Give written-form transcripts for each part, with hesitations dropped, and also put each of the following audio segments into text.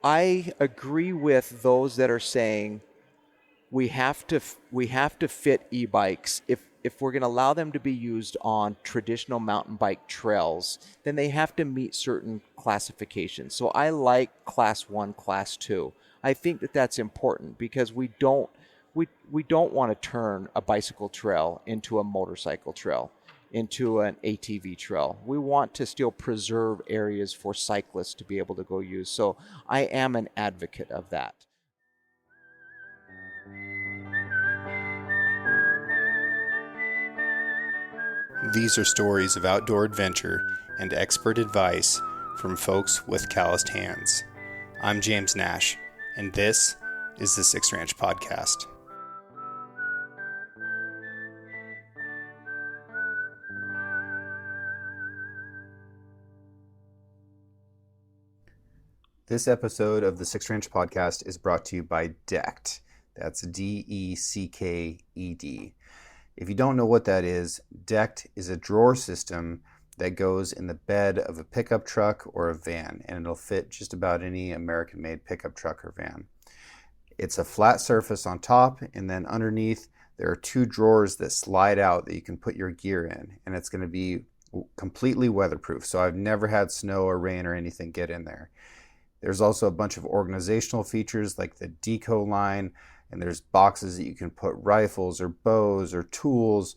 I agree with those that are saying we have to fit e-bikes. If we're going to allow them to be used on traditional mountain bike trails, then they have to meet certain classifications. So I like class 1, class 2. I think that that's important because we don't want to turn a bicycle trail into a motorcycle trail, into an ATV trail. We want to still preserve areas for cyclists to be able to go use. So I am an advocate of that. These are stories of outdoor adventure and expert advice from folks with calloused hands. I'm James Nash, and this is the Six Ranch Podcast. This episode of the Six Ranch Podcast is brought to you by Decked. That's Decked. If you don't know what that is, Decked is a drawer system that goes in the bed of a pickup truck or a van, and it'll fit just about any American-made pickup truck or van. It's a flat surface on top, and then underneath there are 2 drawers that slide out that you can put your gear in, and it's going to be completely weatherproof. So I've never had snow or rain or anything get in there. There's also a bunch of organizational features like the deco line, and there's boxes that you can put rifles or bows or tools,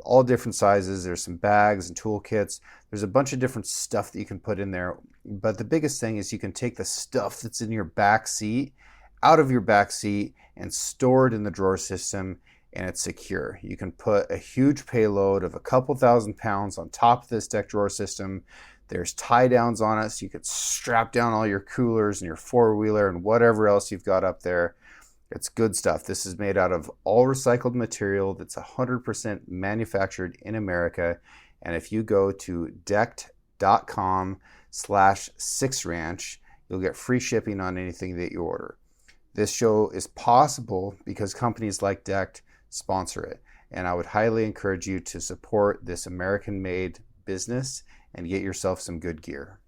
all different sizes. There's some bags and toolkits. There's a bunch of different stuff that you can put in there. But the biggest thing is you can take the stuff that's in your back seat out of your back seat and store it in the drawer system, and it's secure. You can put a huge payload of a couple thousand pounds on top of this deck drawer system. There's tie downs on it, so you could strap down all your coolers and your four-wheeler and whatever else you've got up there. It's good stuff. This is made out of all recycled material that's 100% manufactured in America. And if you go to decked.com/sixranch, you'll get free shipping on anything that you order. This show is possible because companies like Decked sponsor it. And I would highly encourage you to support this American-made business and get yourself some good gear.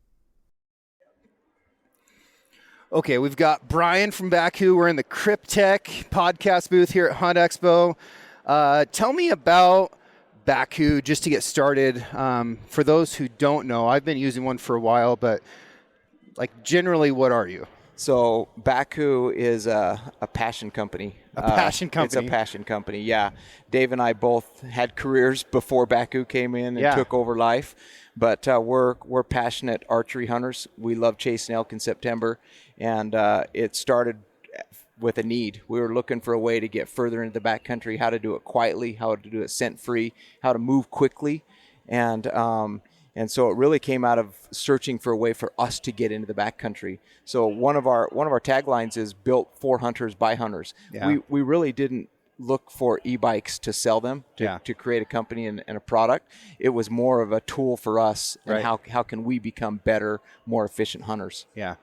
Okay, we've got Brian from Bakcou. We're in the Cryptech podcast booth here at Hunt Expo. Tell me about Bakcou just to get started. For those who don't know, I've been using one for a while, but generally, what are you? So Bakcou is a passion company. A passion company? It's a passion company, yeah. Dave and I both had careers before Bakcou came in and took over life. But we're passionate archery hunters. We love chasing elk in September. And it started with a need. We were looking for a way to get further into the backcountry, how to do it quietly, how to do it scent-free, how to move quickly. And so it really came out of searching for a way for us to get into the backcountry. So one of our taglines is built for hunters by hunters. Yeah. We really didn't look for e-bikes to sell them, to create a company and a product. It was more of a tool for us, and how can we become better, more efficient hunters. Yeah.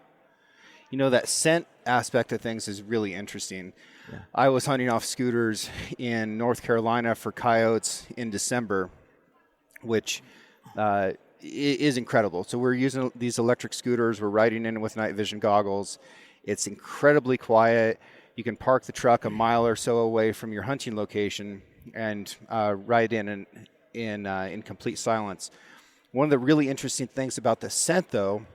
You know, that scent aspect of things is really interesting. Yeah. I was hunting off scooters in North Carolina for coyotes in December, which is incredible. So we're using these electric scooters. We're riding in with night vision goggles. It's incredibly quiet. You can park the truck a mile or so away from your hunting location and ride in complete silence. One of the really interesting things about the scent, though,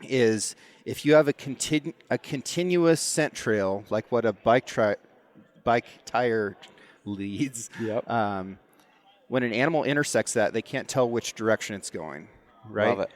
is if you have a continuous scent trail, like what a bike tire leads, when an animal intersects that, they can't tell which direction it's going, right? Love it.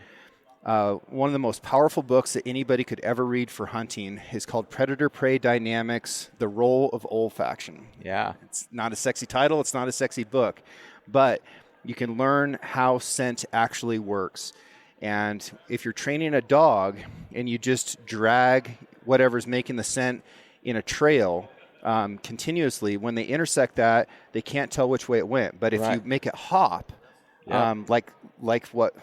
One of the most powerful books that anybody could ever read for hunting is called Predator-Prey Dynamics, The Role of Olfaction. Yeah. It's not a sexy title. It's not a sexy book. But you can learn how scent actually works. And if you're training a dog and you just drag whatever's making the scent in a trail continuously, when they intersect that, they can't tell which way it went. But if you make it hop, like what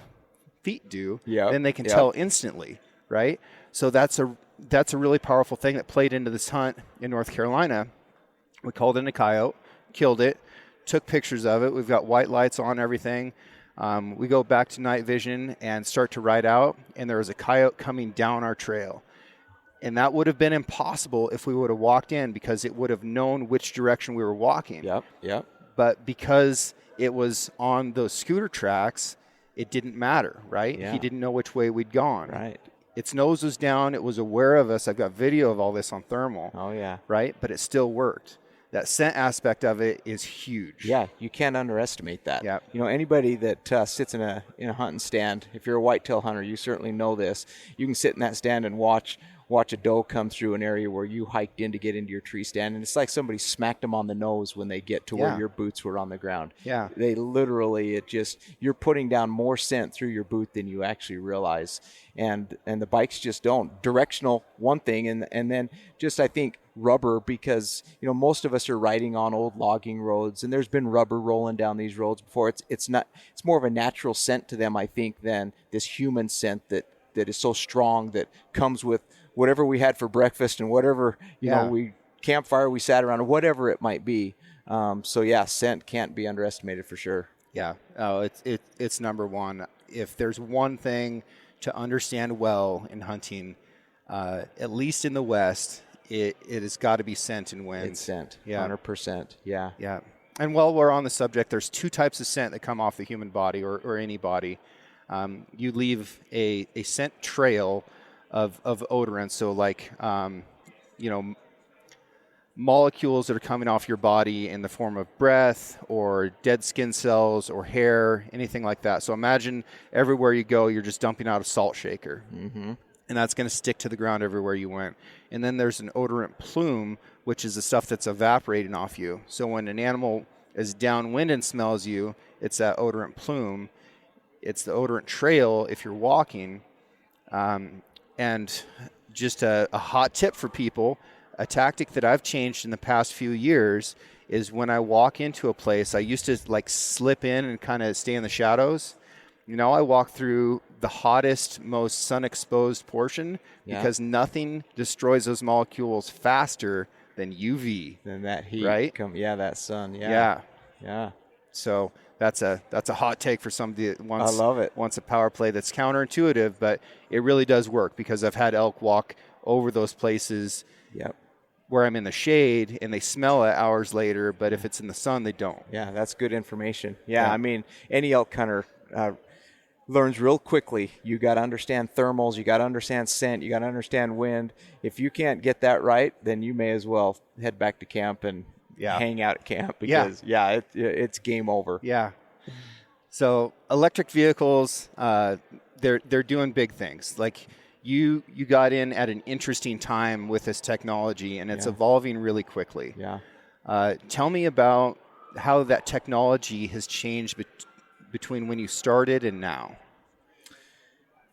feet do, then they can tell instantly, right? So that's a really powerful thing that played into this hunt in North Carolina. We called in a coyote, killed it, took pictures of it. We've got white lights on everything. We go back to night vision and start to ride out, and there was a coyote coming down our trail. And that would have been impossible if we would have walked in, because it would have known which direction we were walking. Yep. But because it was on those scooter tracks, it didn't matter, right? Yeah. He didn't know which way we'd gone. Right. Its nose was down. It was aware of us. I've got video of all this on thermal. Oh, yeah. Right? But it still worked. That scent aspect of it is huge. Yeah, you can't underestimate that. Yeah. You know, anybody that sits in a hunting stand, if you're a whitetail hunter, you certainly know this. You can sit in that stand and watch a doe come through an area where you hiked in to get into your tree stand, and it's like somebody smacked them on the nose when they get to where your boots were on the ground. Yeah. They literally, you're putting down more scent through your boot than you actually realize. And the bikes just don't. Directional, one thing, and then just, I think, rubber, because, you know, most of us are riding on old logging roads, and there's been rubber rolling down these roads before. It's more of a natural scent to them, I think, than this human scent that is so strong, that comes with whatever we had for breakfast and whatever, you know, we campfire we sat around, or whatever it might be. So yeah, scent can't be underestimated for sure. Yeah. Oh, it's number one. If there's one thing to understand well in hunting, at least in the West, it has got to be scent and wind. It's scent. Yeah. 100%. Yeah. Yeah. And while we're on the subject, there's two types of scent that come off the human body, or any body. You leave a scent trail of odorants. So like, you know, molecules that are coming off your body in the form of breath or dead skin cells or hair, anything like that. So imagine everywhere you go, you're just dumping out a salt shaker. Mm-hmm. And that's going to stick to the ground everywhere you went. And then there's an odorant plume, which is the stuff that's evaporating off you. So when an animal is downwind and smells you, it's that odorant plume. It's the odorant trail if you're walking. And just a hot tip for people, a tactic that I've changed in the past few years is when I walk into a place, I used to like slip in and kind of stay in the shadows. You know, I walk through the hottest, most sun-exposed portion because nothing destroys those molecules faster than UV. Than that heat. Right? That sun. Yeah. So that's a hot take for somebody that I love it. wants a power play that's counterintuitive, but it really does work, because I've had elk walk over those places where I'm in the shade and they smell it hours later, but if it's in the sun, they don't. Yeah, that's good information. Yeah. I mean, any elk hunter learns real quickly. You got to understand thermals, you got to understand scent, you got to understand wind. If you can't get that right, then you may as well head back to camp and hang out at camp, because it's game over. Yeah. So electric vehicles, they're doing big things. Like you got in at an interesting time with this technology, and it's evolving really quickly. Yeah. Tell me about how that technology has changed between when you started and now.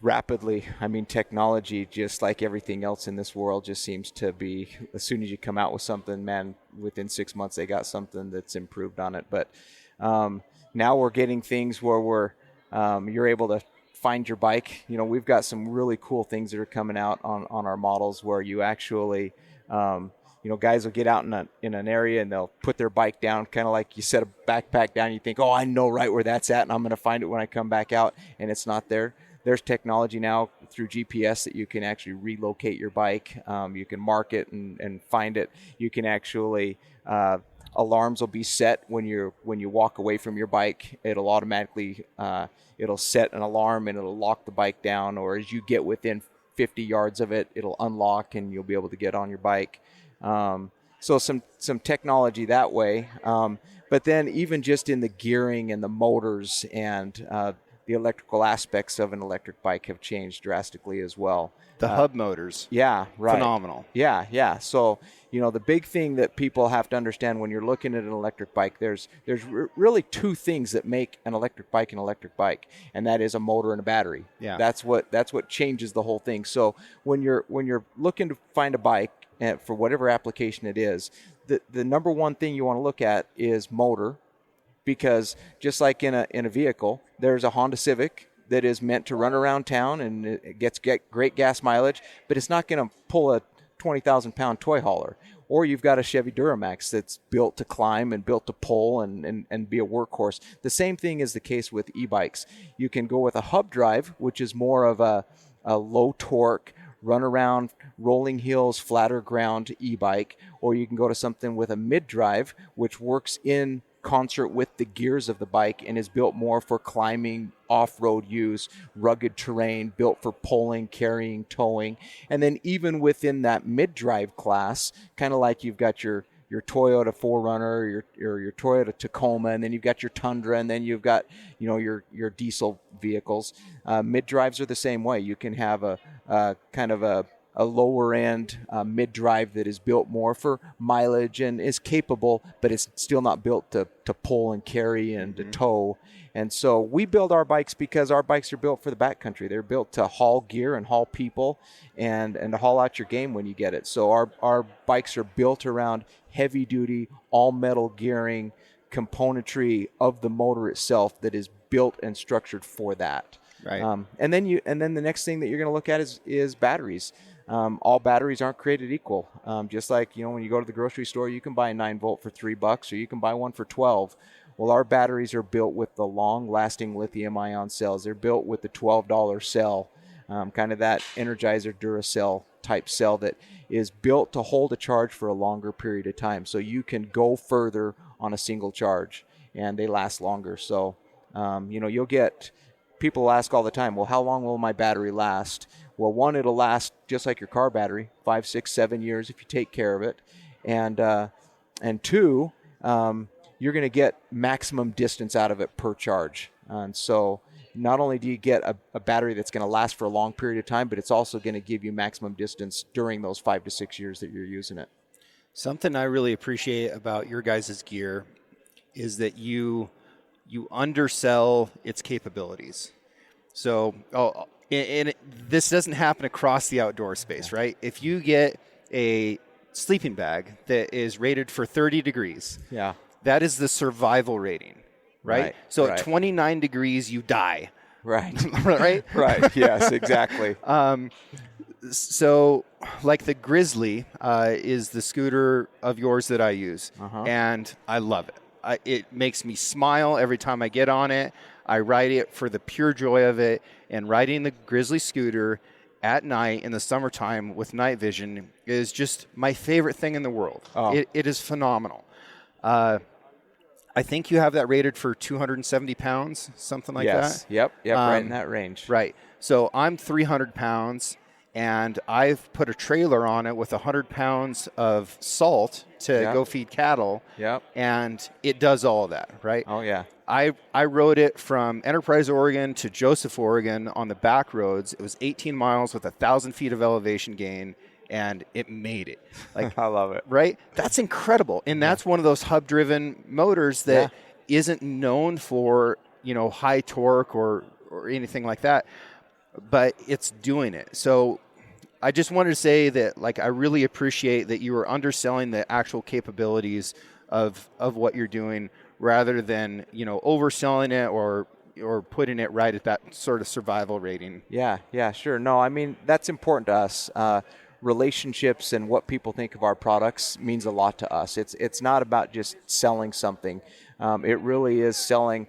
Rapidly. I mean, technology, just like everything else in this world, just seems to be, as soon as you come out with something, man, within 6 months they got something that's improved on it. But now we're getting things where you're able to find your bike. You know, we've got some really cool things that are coming out on our models where you actually, you know, guys will get out in an area and they'll put their bike down, kind of like you set a backpack down. You think, oh, I know right where that's at, and I'm going to find it when I come back out, and it's not there. There's technology now through GPS that you can actually relocate your bike. You can mark it and find it. You can actually alarms will be set when you walk away from your bike. It'll automatically it'll set an alarm and it'll lock the bike down. Or as you get within 50 yards of it, it'll unlock and you'll be able to get on your bike. So some technology that way. But then even just in the gearing and the motors and the electrical aspects of an electric bike have changed drastically as well. The hub motors. Yeah, right. Phenomenal. Yeah. So, you know, the big thing that people have to understand when you're looking at an electric bike, there's really two things that make an electric bike, and that is a motor and a battery. Yeah. That's what changes the whole thing. So when you're looking to find a bike for whatever application it is, the number one thing you want to look at is motor, because just like in a vehicle, there's a Honda Civic that is meant to run around town and it get great gas mileage, but it's not going to pull a 20,000-pound toy hauler. Or you've got a Chevy Duramax that's built to climb and built to pull and be a workhorse. The same thing is the case with e-bikes. You can go with a hub drive, which is more of a low torque, run around rolling hills, flatter ground e-bike, or you can go to something with a mid-drive, which works in concert with the gears of the bike and is built more for climbing, off-road use, rugged terrain, built for pulling, carrying, towing. And then even within that mid-drive class, kind of like you've got your Toyota 4Runner, your Toyota Tacoma, and then you've got your Tundra, and then you've got your diesel vehicles. Mid-drives are the same way. You can have a kind of a lower end mid-drive that is built more for mileage and is capable, but it's still not built to pull and carry and to tow. And so we build our bikes because our bikes are built for the backcountry. They're built to haul gear and haul people and to haul out your game when you get it. So our bikes are built around heavy duty, all metal gearing, componentry of the motor itself that is built and structured for that. Right. And then the next thing that you're going to look at is batteries. All batteries aren't created equal. Just like, when you go to the grocery store, you can buy a 9-volt for $3 or you can buy one for 12. Well, our batteries are built with the long-lasting lithium-ion cells. They're built with the $12 cell, kind of that Energizer Duracell type cell that is built to hold a charge for a longer period of time. So you can go further on a single charge, and they last longer. So, you'll get people ask all the time, well, how long will my battery last? Well, one, it'll last just like your car battery, 5, 6, 7 years if you take care of it. And two, you're going to get maximum distance out of it per charge. And so not only do you get a battery that's going to last for a long period of time, but it's also going to give you maximum distance during those 5 to 6 years that you're using it. Something I really appreciate about your guys' gear is that you undersell its capabilities. So, this doesn't happen across the outdoor space, right? If you get a sleeping bag that is rated for 30 degrees, that is the survival rating, right? So at 29 degrees, you die. Right. Right? Right. Yes, exactly. So like the Grizzly is the scooter of yours that I use, and I love it. It makes me smile every time I get on it. I ride it for the pure joy of it, and riding the Grizzly scooter at night in the summertime with night vision is just my favorite thing in the world. Oh. It is phenomenal. I think you have that rated for 270 pounds, something like that. Yep, right in that range. Right. So I'm 300 pounds, and I've put a trailer on it with 100 pounds of salt to go feed cattle. Yep. And it does all of that, right? Oh, yeah. I rode it from Enterprise, Oregon to Joseph, Oregon on the back roads. It was 18 miles with 1,000 feet of elevation gain, and it made it. Like, I love it. Right? That's incredible. And that's one of those hub-driven motors that isn't known for, high torque or anything like that, but it's doing it. So I just wanted to say that, I really appreciate that you are underselling the actual capabilities of what you're doing rather than, overselling it or putting it right at that sort of survival rating. Yeah, sure. No, I mean, that's important to us. Relationships and what people think of our products means a lot to us. It's not about just selling something. It really is selling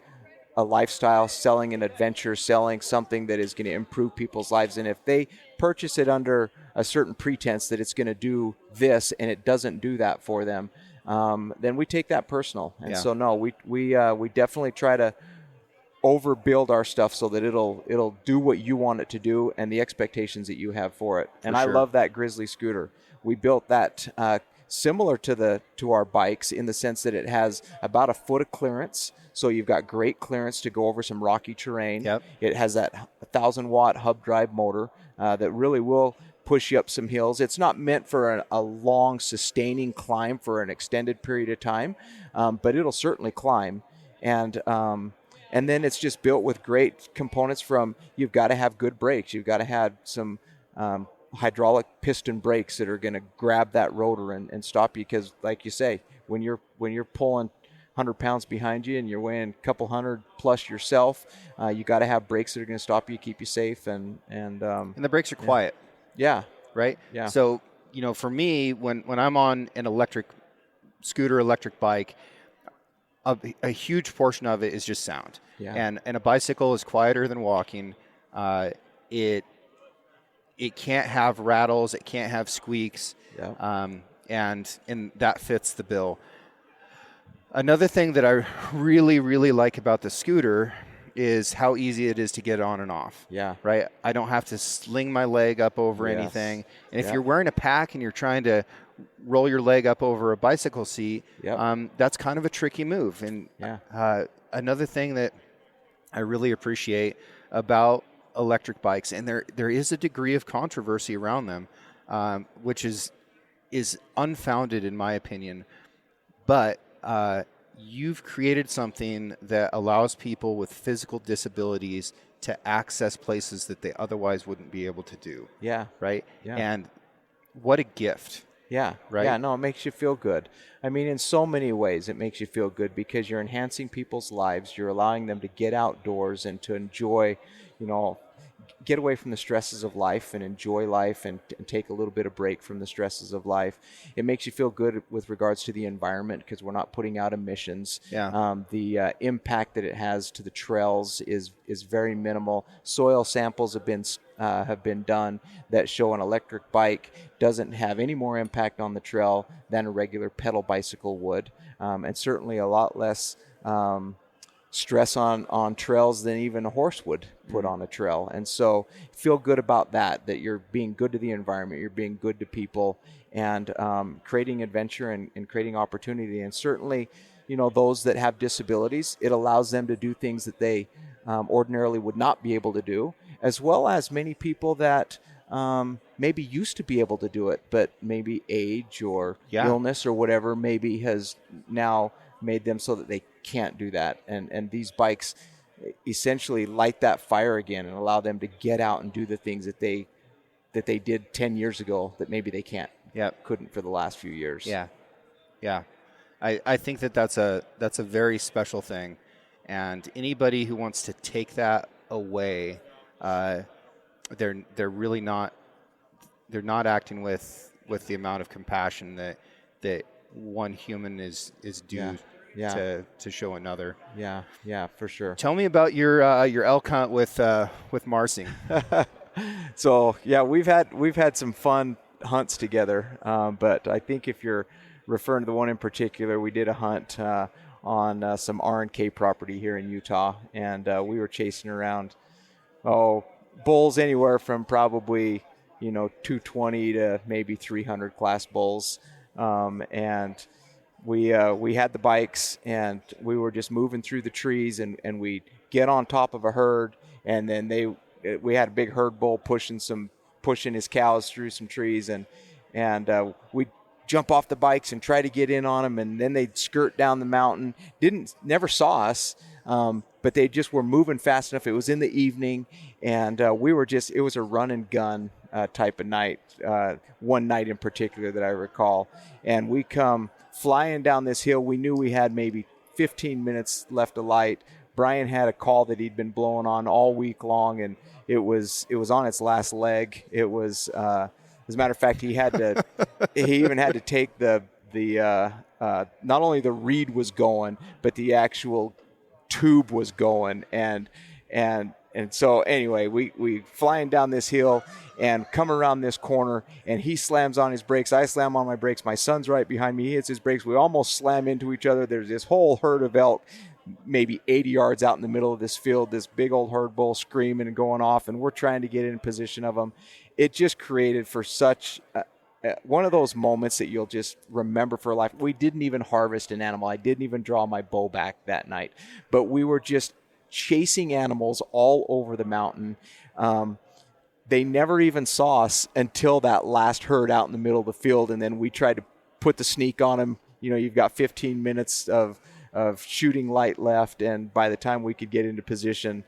a lifestyle, selling an adventure, selling something that is going to improve people's lives. And if they purchase it under a certain pretense that it's going to do this and it doesn't do that for them, then we take that personal. And so no, we definitely try to overbuild our stuff so that it'll do what you want it to do and the expectations that you have for it. And I love that Grizzly scooter. We built that similar to our bikes in the sense that it has about a foot of clearance. So you've got great clearance to go over some rocky terrain. Yep. It has that 1,000-watt hub drive motor that really will push you up some hills. It's not meant for a long, sustaining climb for an extended period of time, but it'll certainly climb. And then it's just built with great components from, you've got to have good brakes. You've got to have some hydraulic piston brakes that are going to grab that rotor and stop you. Because, like you say, when you're pulling 100 pounds behind you and you're weighing a couple hundred plus yourself, you got to have brakes that are going to stop you, keep you safe. And the brakes are quiet. Yeah. Right? Yeah. So, for me, when I'm on an electric scooter, electric bike, a huge portion of it is just sound. Yeah. And a bicycle is quieter than walking. It it can't have rattles, it can't have squeaks, and that fits the bill. Another thing that I really, really like about the scooter is how easy it is to get on and off. Yeah. Right? I don't have to sling my leg up over anything. And if you're wearing a pack and you're trying to roll your leg up over a bicycle seat, that's kind of a tricky move. And another thing that I really appreciate about electric bikes, and there is a degree of controversy around them, which is unfounded in my opinion, but you've created something that allows people with physical disabilities to access places that they otherwise wouldn't be able to do. Yeah. Right? Yeah. And what a gift. Yeah. Right? Yeah, no, it makes you feel good. I mean, in so many ways, it makes you feel good because you're enhancing people's lives. You're allowing them to get outdoors and to enjoy, get away from the stresses of life and enjoy life and take a little bit of break from the stresses of life. It makes you feel good with regards to the environment because we're not putting out emissions. The impact that it has to the trails is very minimal. Soil samples have been done that show an electric bike doesn't have any more impact on the trail than a regular pedal bicycle would, and certainly a lot less stress on trails than even a horse would put on a trail. And so feel good about that you're being good to the environment, you're being good to people, and creating adventure and creating opportunity. And certainly, those that have disabilities, it allows them to do things that they ordinarily would not be able to do, as well as many people that maybe used to be able to do it, but maybe age or illness or whatever maybe has now made them so that they can't do that. And these bikes essentially light that fire again and allow them to get out and do the things that they did 10 years ago that maybe they couldn't for the last few years. Yeah. I think that's a very special thing. And anybody who wants to take that away, they're really not, they're not acting with the amount of compassion that one human is due to show another. Yeah, for sure. Tell me about your elk hunt with Marsing. So we've had some fun hunts together, but I think if you're referring to the one in particular, we did a hunt on some R&K property here in Utah, and we were chasing around bulls anywhere from probably 220 to maybe 300 class bulls, and we had the bikes and we were just moving through the trees, and we get on top of a herd, and then we had a big herd bull pushing his cows through some trees, and we jump off the bikes and try to get in on them, and then they'd skirt down the mountain. Never saw us, but they just were moving fast enough. It was in the evening, and it was a run and gun type of night, one night in particular that I recall. And we come flying down this hill. We knew we had maybe 15 minutes left of light. Brian had a call that he'd been blowing on all week long, and it was on its last leg. It was, as a matter of fact, he even had to take the not only the reed was going, but the actual tube was going, and so anyway, we flying down this hill and come around this corner, and he slams on his brakes. I slam on my brakes. My son's right behind me. He hits his brakes. We almost slam into each other. There's this whole herd of elk, maybe 80 yards out in the middle of this field, this big old herd bull screaming and going off, and we're trying to get in position of them. It just created for such one of those moments that you'll just remember for life. We didn't even harvest an animal. I didn't even draw my bow back that night, but we were just chasing animals all over the mountain. They never even saw us until that last herd out in the middle of the field, and then we tried to put the sneak on them. You've got 15 minutes of shooting light left, and by the time we could get into position,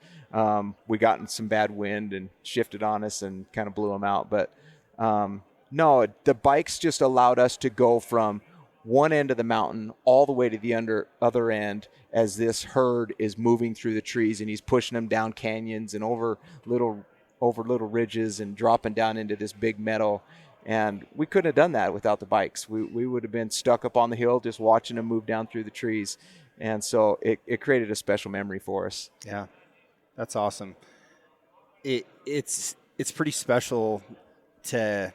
we got in some bad wind and shifted on us and kind of blew them out. But no, the bikes just allowed us to go from one end of the mountain all the way to the other end as this herd is moving through the trees, and he's pushing them down canyons and over little ridges and dropping down into this big meadow. And we couldn't have done that without the bikes. We would have been stuck up on the hill just watching them move down through the trees. And so it created a special memory for us. Yeah, that's awesome. It's pretty special to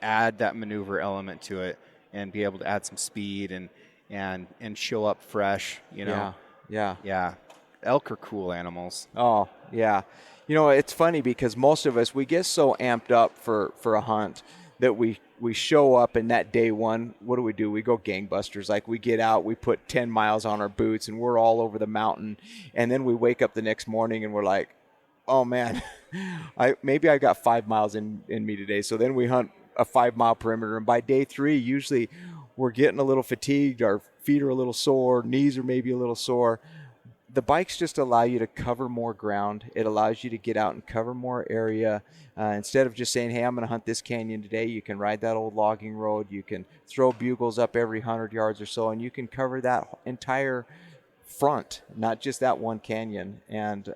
add that maneuver element to it and be able to add some speed and show up fresh, you know. Yeah. Elk are cool animals. Oh, yeah. You know, it's funny because most of us, we get so amped up for a hunt that we show up, and that day one, what do? We go gangbusters. Like, we get out, we put 10 miles on our boots, and we're all over the mountain. And then we wake up the next morning and we're like, oh man, maybe I got 5 miles in me today. So then we hunt a 5 mile perimeter. And by day 3, usually we're getting a little fatigued. Our feet are a little sore, knees are maybe a little sore. The bikes just allow you to cover more ground. It allows you to get out and cover more area. Instead of just saying, hey, I'm going to hunt this canyon today, you can ride that old logging road. You can throw bugles up every 100 yards or so, and you can cover that entire front, not just that one canyon. And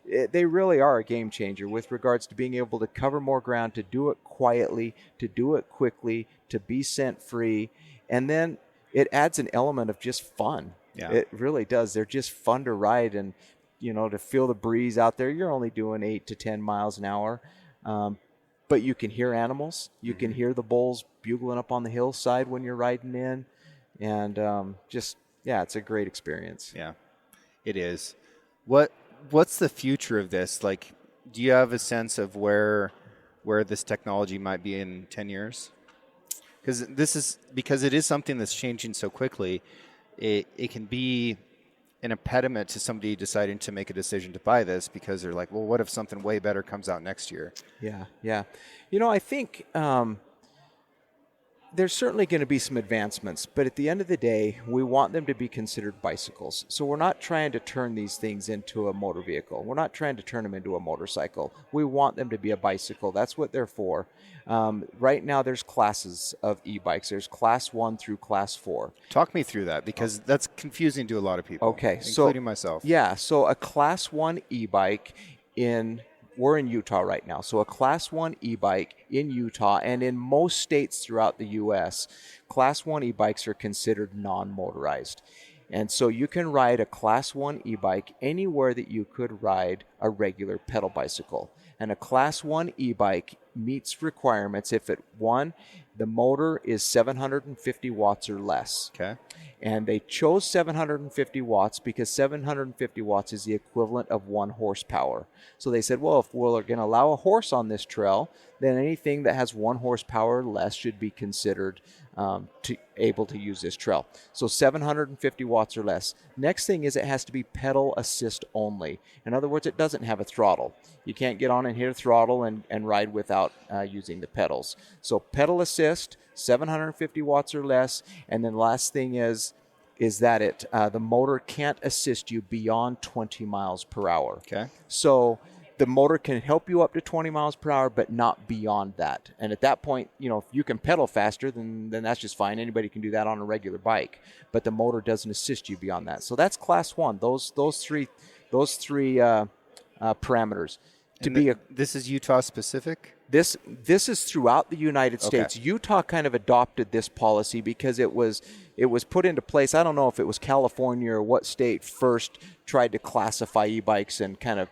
they really are a game changer with regards to being able to cover more ground, to do it quietly, to do it quickly, to be scent free. And then it adds an element of just fun. Yeah. It really does. They're just fun to ride, and, you know, to feel the breeze out there. You're only doing 8 to 10 miles an hour, but you can hear animals. You can hear the bulls bugling up on the hillside when you're riding in, and it's a great experience. Yeah, it is. What's the future of this? Like, do you have a sense of where this technology might be in 10 years? Because it is something that's changing so quickly. It can be an impediment to somebody deciding to make a decision to buy this because they're like, well, what if something way better comes out next year? Yeah. You know, I think there's certainly going to be some advancements, but at the end of the day, we want them to be considered bicycles. So we're not trying to turn these things into a motor vehicle. We're not trying to turn them into a motorcycle. We want them to be a bicycle. That's what they're for. Right now, there's classes of e-bikes. There's class 1 through class 4. Talk me through that, because that's confusing to a lot of people, including myself. Yeah, so a class 1 e-bike we're in Utah right now. So a class 1 e-bike in Utah and in most states throughout the U.S., class 1 e-bikes are considered non-motorized. And so you can ride a class 1 e-bike anywhere that you could ride a regular pedal bicycle. And a class 1 e-bike meets requirements if the motor is 750 watts or less. Okay. And they chose 750 watts because 750 watts is the equivalent of 1 horsepower. So they said, well, if we're going to allow a horse on this trail, then anything that has 1 horsepower or less should be considered able to use this trail. So 750 watts or less. Next thing is it has to be pedal assist only. In other words, it doesn't have a throttle. You can't get on and hit a throttle and ride without using the pedals. So pedal assist, 750 watts or less. And then last thing is that the motor can't assist you beyond 20 miles per hour. Okay. So the motor can help you up to 20 miles per hour, but not beyond that. And at that point, you know, if you can pedal faster, then that's just fine. Anybody can do that on a regular bike, but the motor doesn't assist you beyond that. So that's class 1. Those three parameters. This is Utah specific? This is throughout the United States. Okay. Utah kind of adopted this policy because it was put into place. I don't know if it was California or what state first tried to classify e-bikes and kind of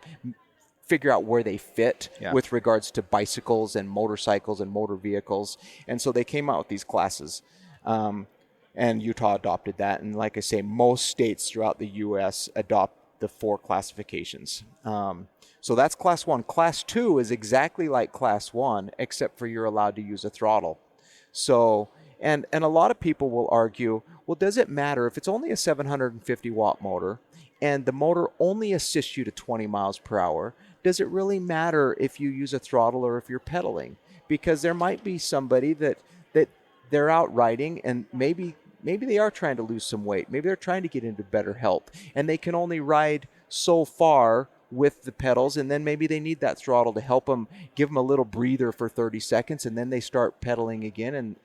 figure out where they fit with regards to bicycles and motorcycles and motor vehicles. And so they came out with these classes. And Utah adopted that. And like I say, most states throughout the U.S. adopt the 4 classifications. So that's class 1. Class 2 is exactly like class 1, except for you're allowed to use a throttle. So, and a lot of people will argue, well, does it matter if it's only a 750 watt motor and the motor only assists you to 20 miles per hour? Does it really matter if you use a throttle or if you're pedaling? Because there might be somebody that they're out riding and maybe they are trying to lose some weight. Maybe they're trying to get into better health and they can only ride so far with the pedals, and then maybe they need that throttle to help them, give them a little breather for 30 seconds, and then they start pedaling again.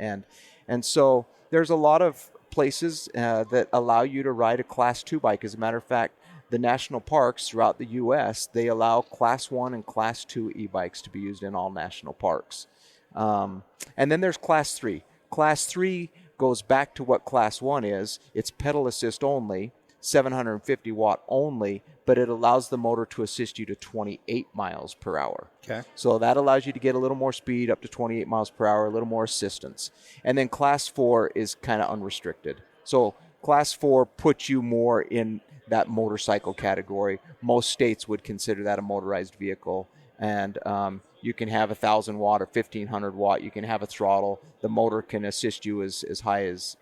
And so there's a lot of places that allow you to ride a class 2 bike. As a matter of fact, the national parks throughout the U.S., they allow class 1 and class 2 e-bikes to be used in all national parks. And then there's class 3. Class 3 goes back to what class 1 is. It's pedal assist only. 750 watt only, but it allows the motor to assist you to 28 miles per hour. Okay. So that allows you to get a little more speed, up to 28 miles per hour, a little more assistance. And then Class 4 is kind of unrestricted. So Class 4 puts you more in that motorcycle category. Most states would consider that a motorized vehicle. And you can have 1,000 watt or 1,500 watt. You can have a throttle. The motor can assist you as high as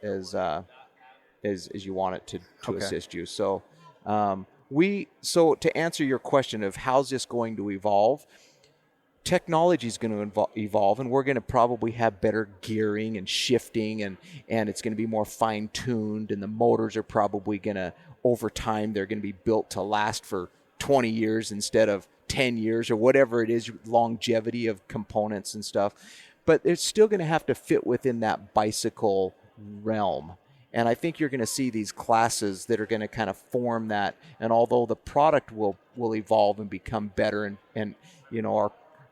you want it to assist you. So so to answer your question of how's this going to evolve, technology is going to evolve, and we're going to probably have better gearing and shifting, and it's going to be more fine-tuned, and the motors are probably going to, over time, they're going to be built to last for 20 years instead of 10 years or whatever it is, longevity of components and stuff. But it's still going to have to fit within that bicycle realm. And I think you're going to see these classes that are going to kind of form that. And although the product will evolve and become better, and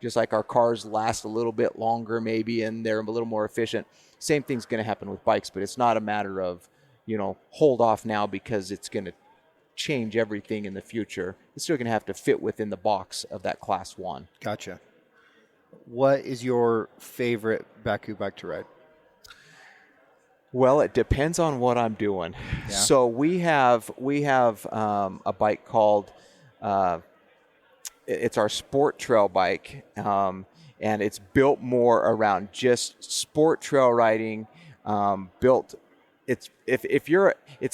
just like our cars last a little bit longer maybe, and they're a little more efficient, same thing's going to happen with bikes. But it's not a matter of, hold off now because it's going to change everything in the future. It's still going to have to fit within the box of that Class 1. Gotcha. What is your favorite Bakcou bike to ride? Well, it depends on what I'm doing. Yeah. So we have a bike called it's our sport trail bike, and it's built more around just sport trail riding. It's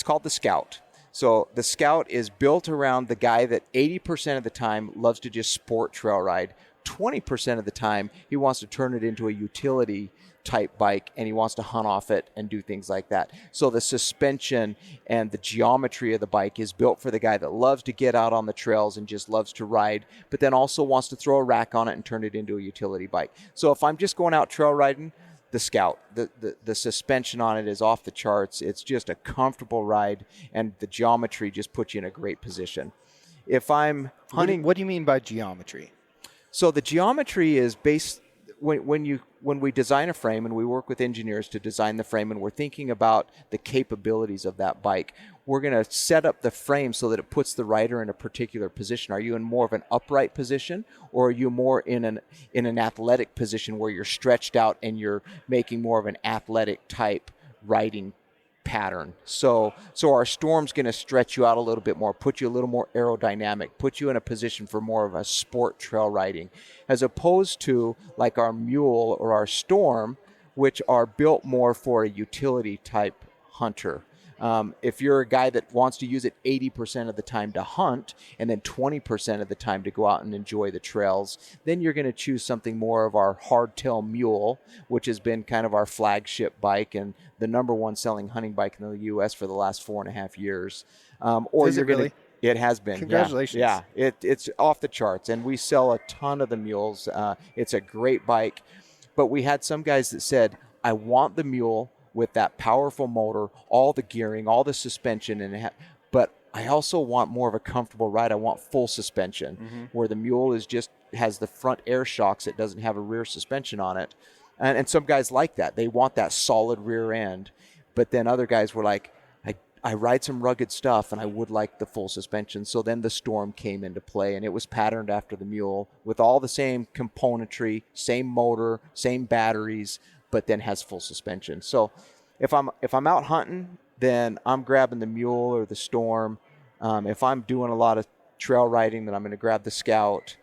called the Scout. So the Scout is built around the guy that 80% of the time loves to just sport trail ride. 20% of the time he wants to turn it into a utility type bike, and he wants to hunt off it and do things like that. So the suspension and the geometry of the bike is built for the guy that loves to get out on the trails and just loves to ride, but then also wants to throw a rack on it and turn it into a utility bike. So if I'm just going out trail riding, the Scout, the suspension on it is off the charts. It's just a comfortable ride, and the geometry just puts you in a great position. If I'm hunting... What do you mean by geometry? So the geometry is based... When we design a frame, and we work with engineers to design the frame, and we're thinking about the capabilities of that bike, we're going to set up the frame so that it puts the rider in a particular position. Are you in more of an upright position, or are you more in an athletic position where you're stretched out and you're making more of an athletic type riding pattern? So our Storm's going to stretch you out a little bit more, put you a little more aerodynamic, put you in a position for more of a sport trail riding, as opposed to like our Mule or our Storm, which are built more for a utility type hunter. If you're a guy that wants to use it 80% of the time to hunt and then 20% of the time to go out and enjoy the trails, then you're going to choose something more of our hardtail Mule, which has been kind of our flagship bike and the number one selling hunting bike in the U.S. for the last 4.5 years. Or Is you're it really? It has been. Congratulations. Yeah, it's off the charts, and we sell a ton of the Mules. It's a great bike, but we had some guys that said, I want the Mule with that powerful motor, all the gearing, all the suspension, but I also want more of a comfortable ride. I want full suspension, where the Mule has the front air shocks. It doesn't have a rear suspension on it. And some guys like that. They want that solid rear end. But then other guys were like, I ride some rugged stuff, and I would like the full suspension. So then the Storm came into play, and it was patterned after the Mule with all the same componentry, same motor, same batteries, but then has full suspension. So if I'm out hunting, then I'm grabbing the Mule or the Storm. If I'm doing a lot of trail riding, then I'm going to grab the Scout.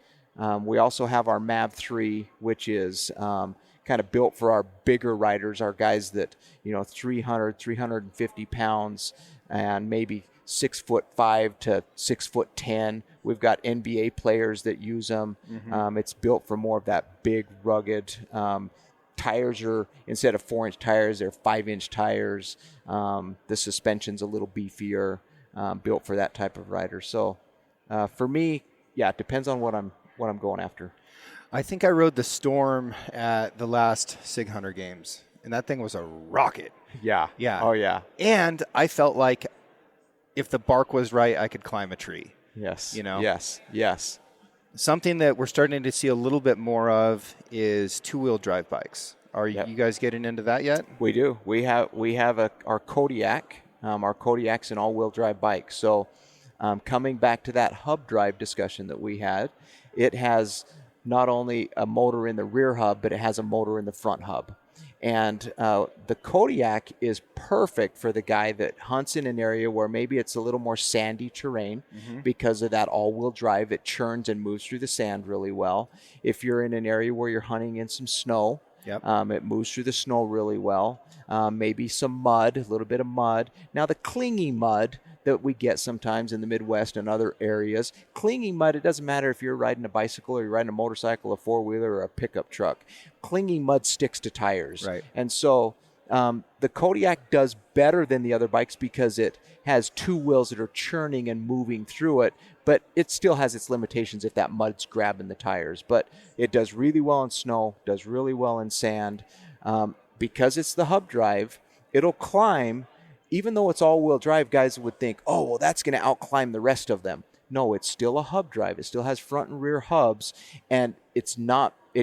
We also have our MAV 3, which is kind of built for our bigger riders, our guys that 300, 350 pounds, and maybe 6'5" to 6'10". We've got NBA players that use them. It's built for more of that big, rugged. Tires are, instead of 4-inch tires, they're 5-inch tires. The suspension's a little beefier, built for that type of rider. So for me, it depends on what I'm going after. I think I rode the Storm at the last Sig Hunter Games, and that thing was a rocket. Yeah. Oh, yeah. And I felt like if the bark was right, I could climb a tree. Yes. Yes. Something that we're starting to see a little bit more of is two-wheel drive bikes. Are you guys getting into that yet? We do. We have our Kodiak, Our Kodiak's an all-wheel drive bike. So coming back to that hub drive discussion that we had, it has not only a motor in the rear hub, but it has a motor in the front hub. And the Kodiak is perfect for the guy that hunts in an area where maybe it's a little more sandy terrain because of that all-wheel drive. It churns and moves through the sand really well. If you're in an area where you're hunting in some snow, it moves through the snow really well. Maybe some mud, a little bit of mud. Now, the clingy mud that we get sometimes in the Midwest and other areas, clingy mud, it doesn't matter if you're riding a bicycle or you're riding a motorcycle, a four-wheeler, or a pickup truck. Clingy mud sticks to tires. Right. And so the Kodiak does better than the other bikes because it has two wheels that are churning and moving through it, but it still has its limitations if that mud's grabbing the tires. But it does really well in snow, does really well in sand. Because it's the hub drive, it'll climb. Even though it's all-wheel drive, guys would think, oh, well, that's going to out-climb the rest of them. No, it's still a hub drive. It still has front and rear hubs, and it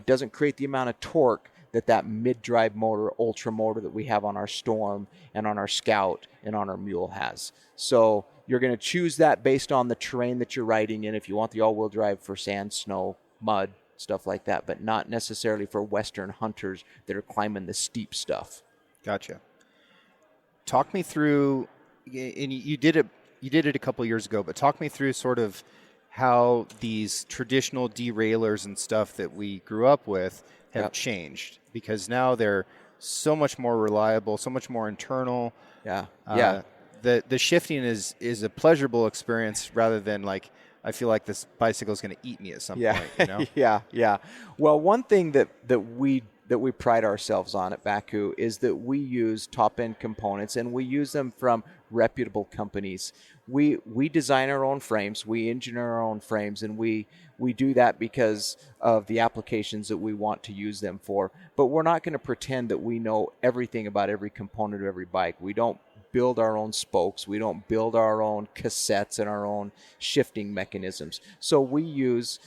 doesn't create the amount of torque that mid-drive motor, ultra motor that we have on our Storm and on our Scout and on our Mule has. So you're going to choose that based on the terrain that you're riding in if you want the all-wheel drive for sand, snow, mud, stuff like that, but not necessarily for Western hunters that are climbing the steep stuff. Gotcha. Talk me through, and you did it a couple years ago, but talk me through sort of how these traditional derailleurs and stuff that we grew up with have changed, because now they're so much more reliable, so much more internal. The shifting is a pleasurable experience rather than like, I feel like this bicycle is going to eat me at some point. You know? Yeah. Well, one thing that we pride ourselves on at Bakcou is that we use top-end components, and we use them from reputable companies. We design our own frames, we engineer our own frames, and we do that because of the applications that we want to use them for. But we're not going to pretend that we know everything about every component of every bike. We don't build our own spokes. We don't build our own cassettes and our own shifting mechanisms. So we use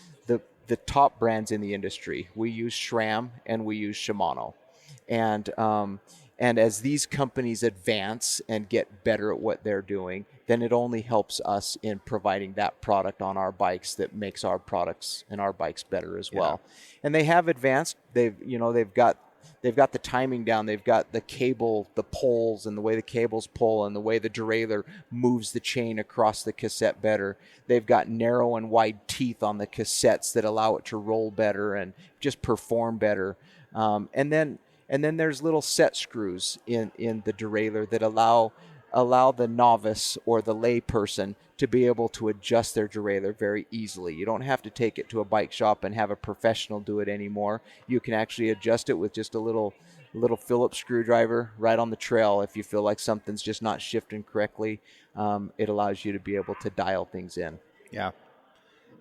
the top brands in the industry. We use SRAM and we use Shimano. And as these companies advance and get better at what they're doing, then it only helps us in providing that product on our bikes that makes our products and our bikes better as well. And they have advanced. They've got the timing down. They've got the cable, the poles, and the way the cables pull, and the way the derailleur moves the chain across the cassette better. They've got narrow and wide teeth on the cassettes that allow it to roll better and just perform better. And then there's little set screws in the derailleur that allow the novice or the lay person to be able to adjust their derailleur very easily. You don't have to take it to a bike shop and have a professional do it anymore. You can actually adjust it with just a little Phillips screwdriver right on the trail. If you feel like something's just not shifting correctly, it allows you to be able to dial things in. Yeah.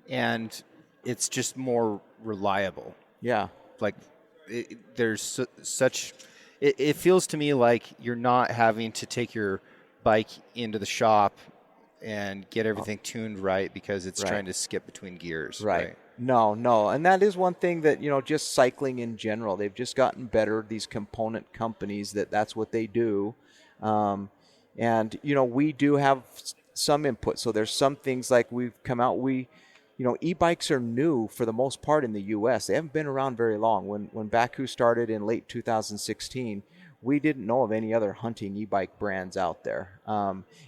And it's just more reliable. Yeah. Like there's such, it feels to me like you're not having to take your bike into the shop and get everything tuned right because it's trying to skip between gears. Right. No. And that is one thing that, just cycling in general, they've just gotten better, these component companies, that's what they do. And, we do have some input. So there's some things like we've come out, e-bikes are new for the most part in the U.S. They haven't been around very long. When Bakcou started in late 2016, we didn't know of any other hunting e-bike brands out there.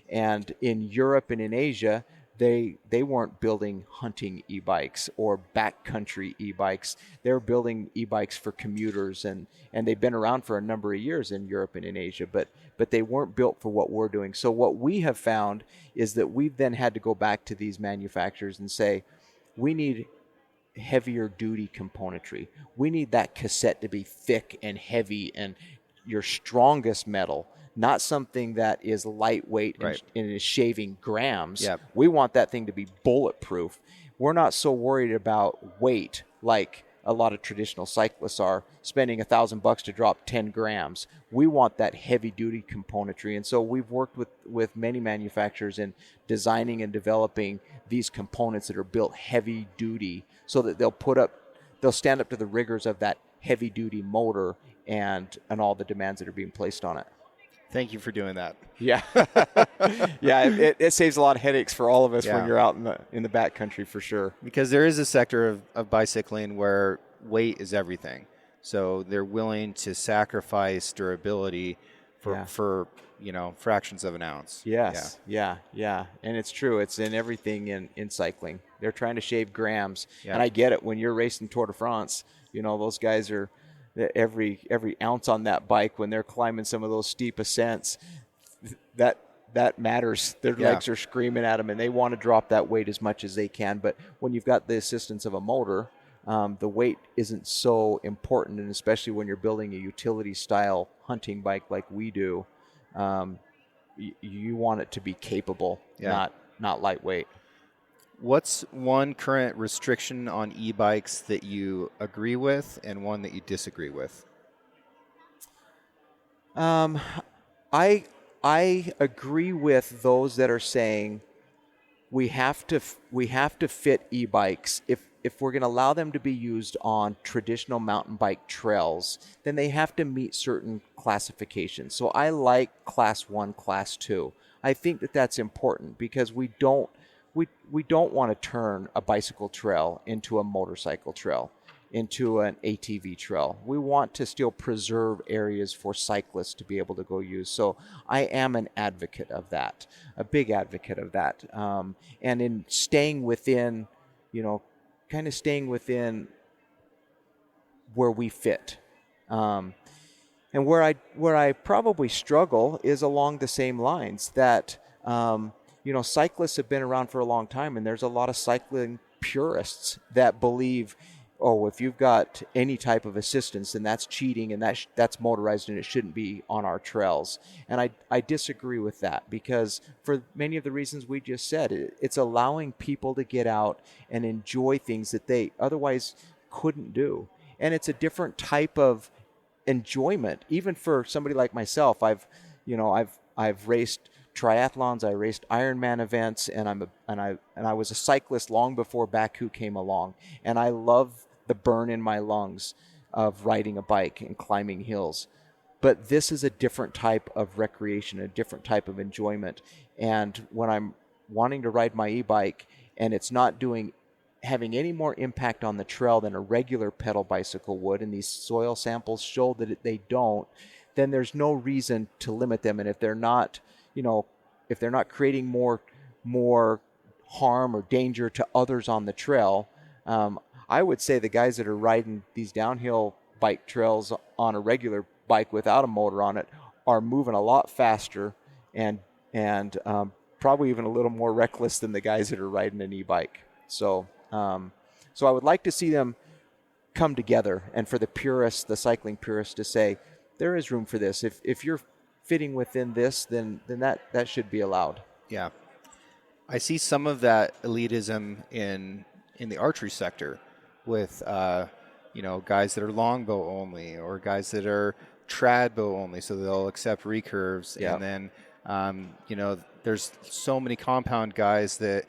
And in Europe and in Asia, they weren't building hunting e-bikes or backcountry e-bikes. They were building e-bikes for commuters, and they've been around for a number of years in Europe and in Asia, but they weren't built for what we're doing. So what we have found is that we've then had to go back to these manufacturers and say, we need heavier duty componentry. We need that cassette to be thick and heavy and your strongest metal, not something that is lightweight and is shaving grams. Yep. We want that thing to be bulletproof. We're not so worried about weight like a lot of traditional cyclists are, spending $1,000 to drop 10 grams. We want that heavy duty componentry. And so we've worked with many manufacturers in designing and developing these components that are built heavy duty so that they'll stand up to the rigors of that heavy duty motor and all the demands that are being placed on it. Thank you for doing that. Yeah. Yeah, it saves a lot of headaches for all of us when you're out in the backcountry for sure. Because there is a sector of bicycling where weight is everything. So they're willing to sacrifice durability for fractions of an ounce. Yes. Yeah. And it's true. It's in everything in cycling. They're trying to shave grams. Yeah. And I get it. When you're racing Tour de France, those guys are every ounce on that bike when they're climbing some of those steep ascents, that matters. Their legs are screaming at them, and they want to drop that weight as much as they can. But when you've got the assistance of a motor, the weight isn't so important, and especially when you're building a utility-style hunting bike like we do, you want it to be capable, not lightweight. What's one current restriction on e-bikes that you agree with and one that you disagree with? I agree with those that are saying we have to fit e-bikes. If we're going to allow them to be used on traditional mountain bike trails, then they have to meet certain classifications. So I like Class 1, Class 2. I think that's important because we don't want to turn a bicycle trail into a motorcycle trail, into an ATV trail. We want to still preserve areas for cyclists to be able to go use. So I am an advocate of that, a big advocate of that. And in staying within, staying within where we fit. And where I probably struggle is along the same lines that, cyclists have been around for a long time, and there's a lot of cycling purists that believe, if you've got any type of assistance, then that's cheating and that's motorized and it shouldn't be on our trails. And I disagree with that because for many of the reasons we just said, it's allowing people to get out and enjoy things that they otherwise couldn't do. And it's a different type of enjoyment, even for somebody like myself. I've raced triathlons, I raced Ironman events, and I was a cyclist long before Bakcou came along, and I love the burn in my lungs of riding a bike and climbing hills. But this is a different type of recreation, a different type of enjoyment. And when I'm wanting to ride my e-bike and it's not having any more impact on the trail than a regular pedal bicycle would, and these soil samples show that they don't, then there's no reason to limit them. And if they're not creating more harm or danger to others on the trail, I would say the guys that are riding these downhill bike trails on a regular bike without a motor on it are moving a lot faster and probably even a little more reckless than the guys that are riding an e-bike. So I would like to see them come together, and for the purists, the cycling purists, to say there is room for this. If you're fitting within this, then that should be allowed. Yeah. I see some of that elitism in the archery sector with guys that are longbow only or guys that are trad bow only, so they'll accept recurves. Yep. And then there's so many compound guys that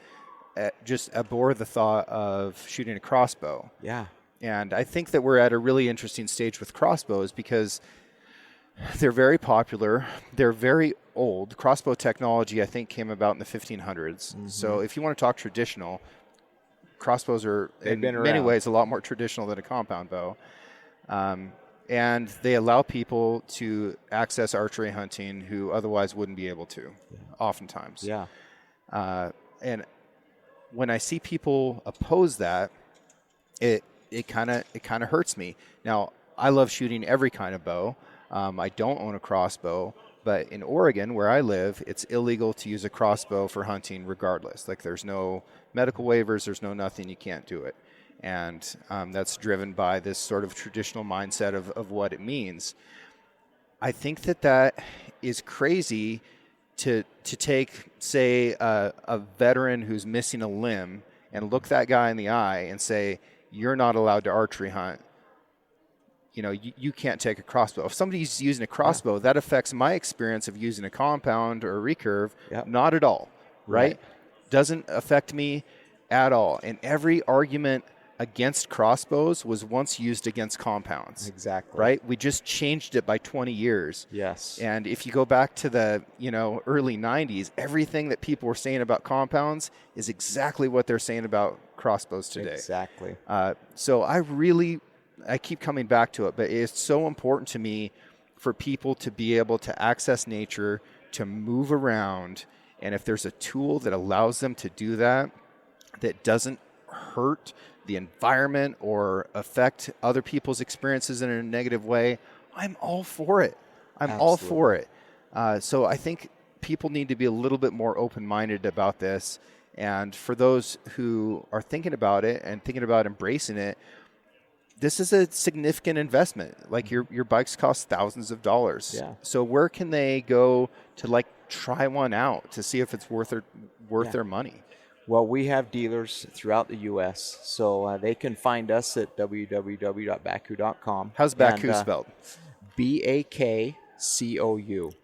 just abhor the thought of shooting a crossbow. Yeah. And I think that we're at a really interesting stage with crossbows because they're very popular. They're very old. Crossbow technology, I think, came about in the 1500s. Mm-hmm. So if you want to talk traditional, crossbows are in many ways a lot more traditional than a compound bow. And they allow people to access archery hunting who otherwise wouldn't be able to, oftentimes. Yeah. And when I see people oppose that, it kind of hurts me. Now, I love shooting every kind of bow. I don't own a crossbow, but in Oregon, where I live, it's illegal to use a crossbow for hunting regardless. Like, there's no medical waivers, there's no nothing, you can't do it. And that's driven by this sort of traditional mindset of what it means. I think that is crazy to take, say, a veteran who's missing a limb and look that guy in the eye and say, you're not allowed to archery hunt. You can't take a crossbow. If somebody's using a crossbow, that affects my experience of using a compound or a recurve. Yep. Not at all, right? Doesn't affect me at all. And every argument against crossbows was once used against compounds. Exactly. Right? We just changed it by 20 years. Yes. And if you go back to the, early 90s, everything that people were saying about compounds is exactly what they're saying about crossbows today. Exactly. So I keep coming back to it, but it's so important to me for people to be able to access nature, to move around. And if there's a tool that allows them to do that, that doesn't hurt the environment or affect other people's experiences in a negative way, I'm all for it. All for it. So I think people need to be a little bit more open-minded about this. And for those who are thinking about it and thinking about embracing it, this is a significant investment. Like your bikes cost thousands of dollars. Yeah. So where can they go to try one out to see if it's worth their money? Well, we have dealers throughout the U.S., so they can find us at www.bakcou.com. How's Bakcou spelled? Bakcou.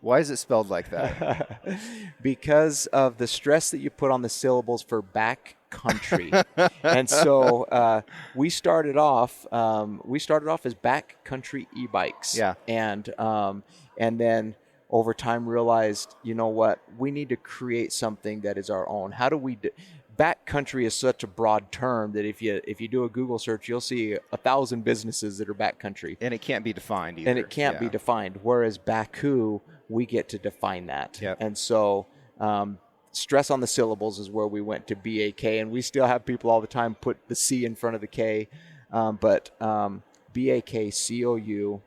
Why is it spelled like that? Because of the stress that you put on the syllables for back country. And so we started off as backcountry e-bikes. Yeah. And then over time realized, you know what, we need to create something that is our own. How do we backcountry is such a broad term that if you do a Google search, you'll see 1,000 businesses that are backcountry. And it can't be defined either. And it can't be defined. Whereas Bakcou, we get to define that. Yep. And so stress on the syllables is where we went to BAK, and we still have people all the time put the C in front of the K. But BAKCOU,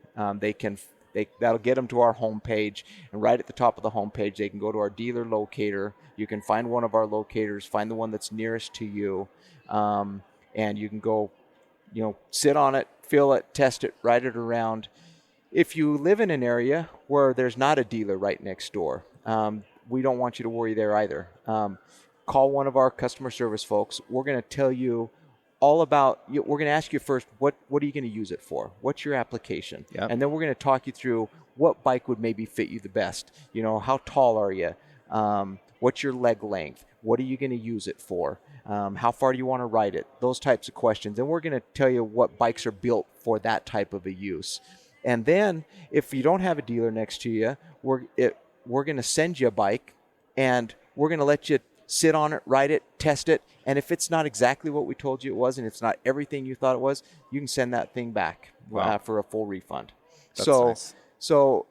that'll get them to our homepage, and right at the top of the homepage, they can go to our dealer locator. You can find one of our locators, find the one that's nearest to you, and you can go, sit on it, feel it, test it, ride it around. If you live in an area where there's not a dealer right next door, we don't want you to worry there either. Call one of our customer service folks. We're going to tell you all about, we're going to ask you first, what are you going to use it for? What's your application? Yep. And then we're going to talk you through what bike would maybe fit you the best. How tall are you? What's your leg length? What are you going to use it for? How far do you want to ride it? Those types of questions. And we're going to tell you what bikes are built for that type of a use. And then if you don't have a dealer next to you, we're going to send you a bike, and we're going to let you sit on it, ride it, test it. And if it's not exactly what we told you it was, and it's not everything you thought it was, you can send that thing back for a full refund. That's so nice. So,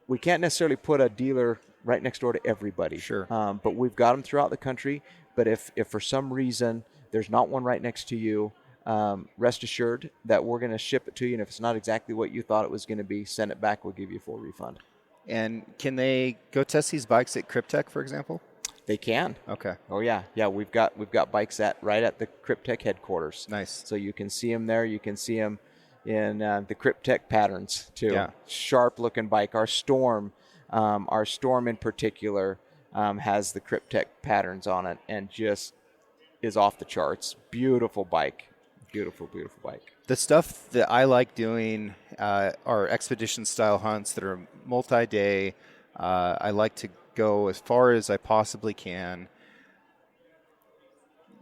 we can't necessarily put a dealer right next door to everybody. Sure. But we've got them throughout the country. But if for some reason there's not one right next to you, rest assured that we're going to ship it to you. And if it's not exactly what you thought it was going to be, send it back. We'll give you a full refund. And can they go test these bikes at Cryptech, for example? They can. Okay. Oh yeah. We've got bikes right at the Cryptech headquarters. Nice. So you can see them there. You can see them in the Cryptech patterns too. Yeah. Sharp looking bike. Our Storm in particular, has the Cryptech patterns on it and just is off the charts. Beautiful bike. Beautiful bike. The stuff that I like doing are expedition style hunts that are multi-day. I like to go as far as I possibly can.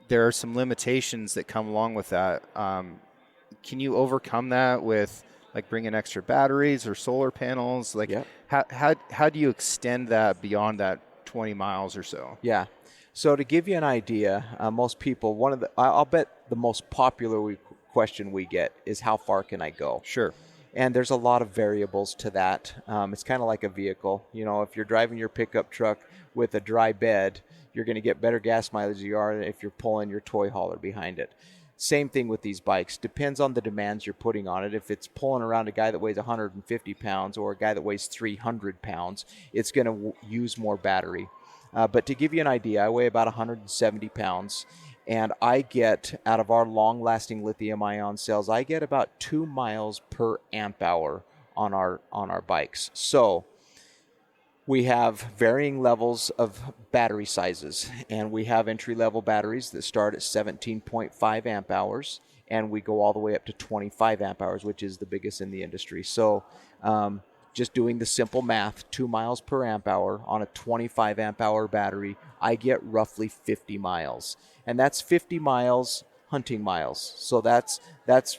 There are some limitations that come along with that. Can you overcome that with bringing extra batteries or solar panels? Yep. How do you extend that beyond that 20 miles or so? Yeah. So to give you an idea, most people, I'll bet the most popular question we get is, how far can I go? Sure. And there's a lot of variables to that. It's kind of like a vehicle. If you're driving your pickup truck with a dry bed, you're going to get better gas mileage than you are if you're pulling your toy hauler behind it. Same thing with these bikes. Depends on the demands you're putting on it. If it's pulling around a guy that weighs 150 pounds or a guy that weighs 300 pounds, it's going to use more battery. But to give you an idea, I weigh about 170 pounds. And I get, out of our long-lasting lithium-ion cells, I get about 2 miles per amp hour on our bikes. So we have varying levels of battery sizes, and we have entry-level batteries that start at 17.5 amp hours, and we go all the way up to 25 amp hours, which is the biggest in the industry. So just doing the simple math, 2 miles per amp hour on a 25 amp hour battery, I get roughly 50 miles. And that's 50 miles hunting miles. So that's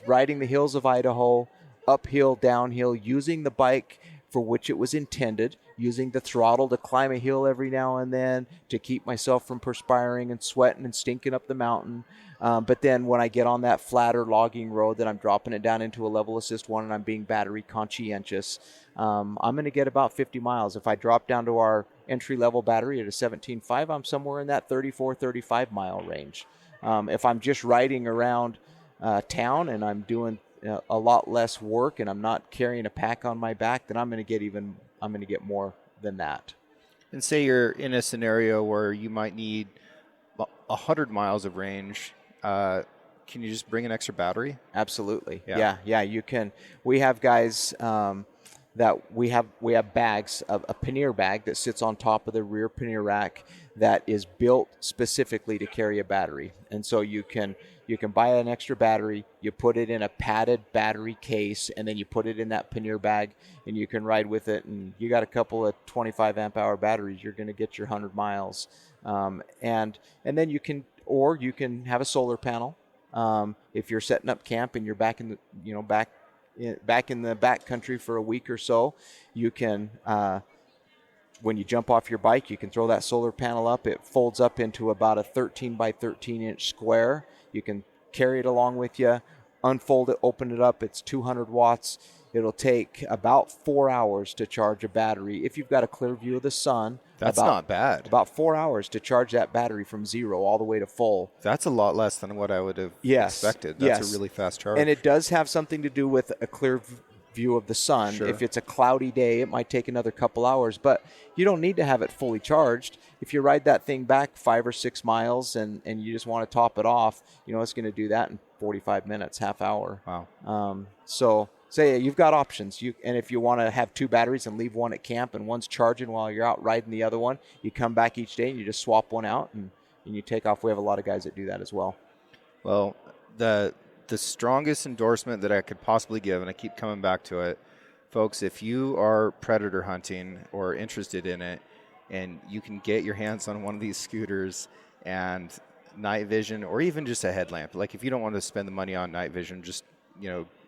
riding the hills of Idaho, uphill, downhill, using the bike for which it was intended, using the throttle to climb a hill every now and then to keep myself from perspiring and sweating and stinking up the mountain. But then when I get on that flatter logging road that I'm dropping it down into a level assist one and I'm being battery conscientious, I'm going to get about 50 miles. If I drop down to our entry-level battery at a 17.5, I'm somewhere in that 34, 35-mile range. If I'm just riding around town and I'm doing a lot less work and I'm not carrying a pack on my back, then I'm going to get more than that. And say you're in a scenario where you might need 100 miles of range. Can you just bring an extra battery? Absolutely. Yeah, you can. We have guys that we have bags, a pannier bag that sits on top of the rear pannier rack that is built specifically to carry a battery. And so you can buy an extra battery, you put it in a padded battery case, and then you put it in that pannier bag, and you can ride with it. And you got a couple of 25 amp hour batteries, you're going to get your 100 miles. And then you can have a solar panel. If you're setting up camp and you're back in the back in the back country for a week or so, you can when you jump off your bike, you can throw that solar panel up. It folds up into about a 13 by 13 inch square. You can carry it along with you, unfold it, open it up. It's 200 watts. It'll take about 4 hours to charge a battery. If you've got a clear view of the sun, that's not bad. About 4 hours to charge that battery from zero all the way to full. That's a lot less than what I would have expected. That's a really fast charge. And it does have something to do with a clear view of the sun. Sure. If it's a cloudy day, it might take another couple hours, but you don't need to have it fully charged. If you ride that thing back 5 or 6 miles and you just want to top it off, it's going to do that in 45 minutes, half hour. Wow. So you've got options. And if you want to have 2 batteries and leave one at camp and one's charging while you're out riding the other one, you come back each day and you just swap one out and you take off. We have a lot of guys that do that as well. Well, the strongest endorsement that I could possibly give, and I keep coming back to it, folks, if you are predator hunting or interested in it, and you can get your hands on one of these scooters and night vision, or even just a headlamp. Like if you don't want to spend the money on night vision, just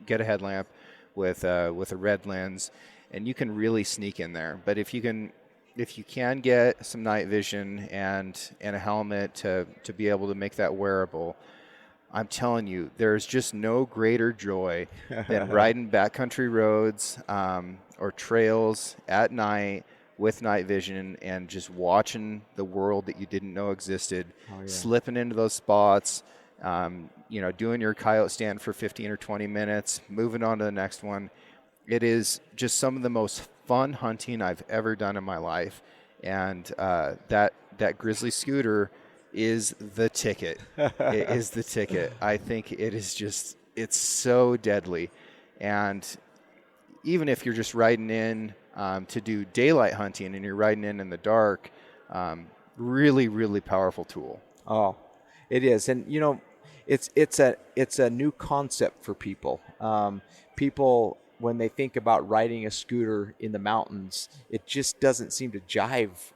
get a headlamp with a red lens, and you can really sneak in there. But if you can get some night vision and a helmet to be able to make that wearable, I'm telling you, there's just no greater joy than riding backcountry roads or trails at night with night vision and just watching the world that you didn't know existed, slipping into those spots, doing your coyote stand for 15 or 20 minutes, moving on to the next one. It is just some of the most fun hunting I've ever done in my life. And that Grizzly scooter is the ticket. It is the ticket. I think it's so deadly. And even if you're just riding in to do daylight hunting and you're riding in the dark, really, really powerful tool. Oh, it is. And, it's a new concept for people. People, when they think about riding a scooter in the mountains, it just doesn't seem to jive.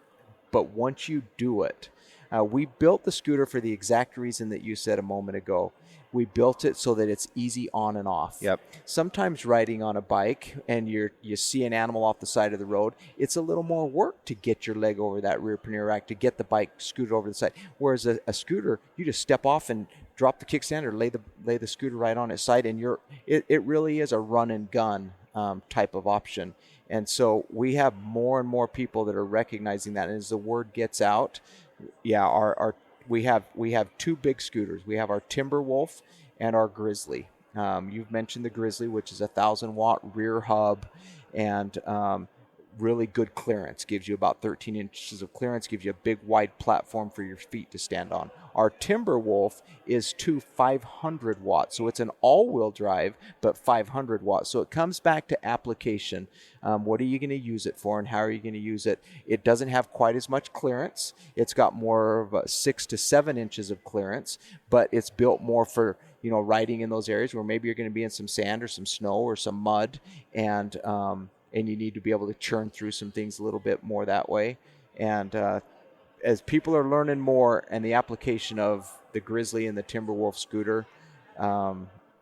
But once you do it, we built the scooter for the exact reason that you said a moment ago. We built it so that it's easy on and off. Yep. Sometimes riding on a bike and you see an animal off the side of the road, it's a little more work to get your leg over that rear pannier rack, to get the bike scooted over the side. Whereas a scooter, you just step off and drop the kickstand or lay the scooter right on its side, and it really is a run and gun type of option. And so we have more and more people that are recognizing that. And as the word gets out, we have 2 big scooters. We have our Timberwolf and our Grizzly. You've mentioned the Grizzly, which is a 1,000-watt rear hub and really good clearance. Gives you about 13 inches of clearance, gives you a big wide platform for your feet to stand on. Our Timberwolf is 2 500 watts, so it's an all-wheel drive, but 500 watts. So it comes back to application. What are you going to use it for, and how are you going to use it? It doesn't have quite as much clearance. It's got more of 6 to 7 inches of clearance, but it's built more for riding in those areas where maybe you're going to be in some sand or some snow or some mud, and you need to be able to churn through some things a little bit more that way. And as people are learning more and the application of the Grizzly and the Timberwolf scooter,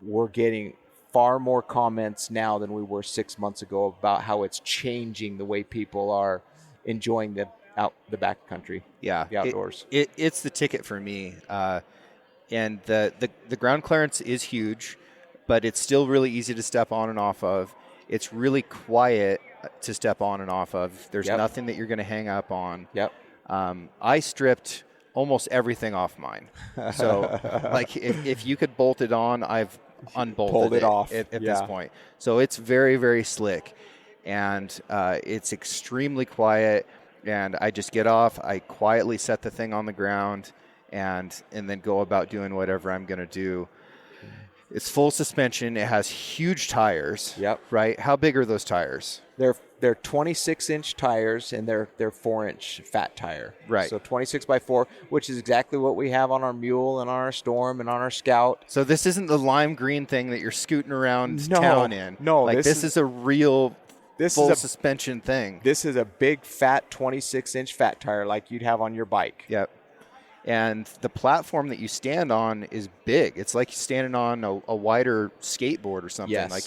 we're getting far more comments now than we were 6 months ago about how it's changing the way people are enjoying the backcountry, the outdoors. It's the ticket for me. And the ground clearance is huge, but it's still really easy to step on and off of. It's really quiet to step on and off of. There's nothing that you're going to hang up on. Yep. I stripped almost everything off mine. So, like, if you could bolt it on, I've unbolted it off at this point. So it's very, very slick, and it's extremely quiet. And I just get off. I quietly set the thing on the ground, and then go about doing whatever I'm going to do. It's full suspension. It has huge tires. Yep. Right? How big are those tires? They're 26-inch tires, and they're 4-inch fat tire. Right. So 26 by 4, which is exactly what we have on our Mule and on our Storm and on our Scout. So this isn't the lime green thing that you're scooting around town in. No, like this is a real full suspension thing. This is a big, fat 26-inch fat tire like you'd have on your bike. Yep. And the platform that you stand on is big. It's like standing on a wider skateboard or something. Yes. Like,